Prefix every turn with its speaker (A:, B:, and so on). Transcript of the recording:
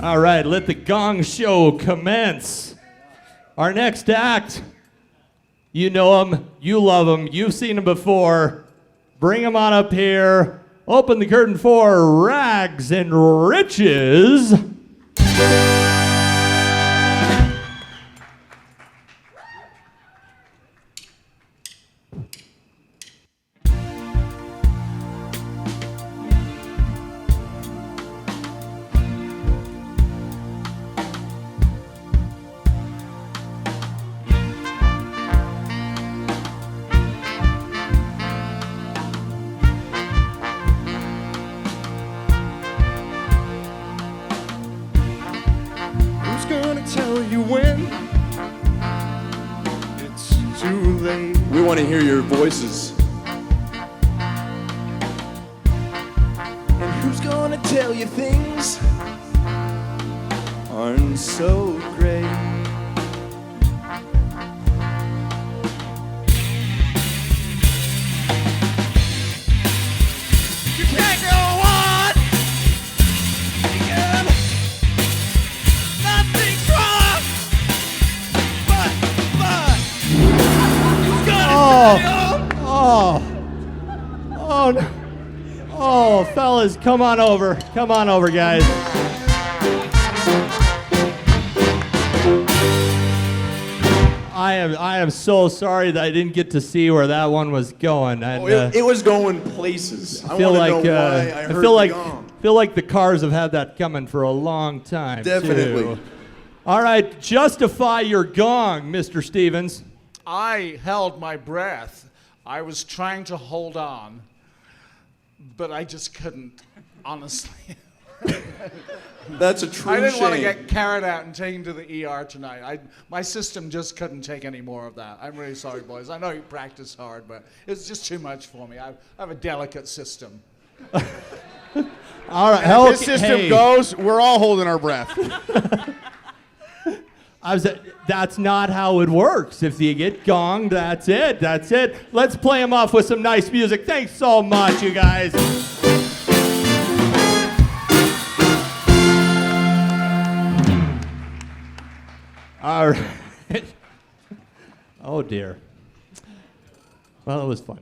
A: All right, let the Gong Show commence. Our next act, you know him, you love him, you've seen him before. Bring him on up here. Open the curtain for Rags and Riches.
B: Tell you when it's too late.
C: We want to hear your voices.
B: And who's gonna tell you things aren't so great? You can't go on. Nothing's wrong. But
A: Oh, no. Oh, fellas, come on over. Come on over, guys. I am so sorry that I didn't get to see where that one was going.
C: It was going places. I
A: feel
C: want
A: like
C: to know why I heard
A: feel like the cars have had that coming for a long time.
C: Definitely.
A: Too. All right, justify your gong, Mr. Stevens.
D: I held my breath. I was trying to hold on, but I just couldn't, honestly.
C: That's a true
D: I didn't want to
C: shame.
D: get carried out and taken to the ER tonight. My system just couldn't take any more of that. I'm really sorry, boys. I know you practice hard, but it's just too much for me. I have a delicate system.
A: All right,
E: If this system goes, we're all holding our breath.
A: That's not how it works. If you get gonged, that's it. That's it. Let's play him off with some nice music. Thanks so much, you guys. All right. Oh, dear. Well, it was fun.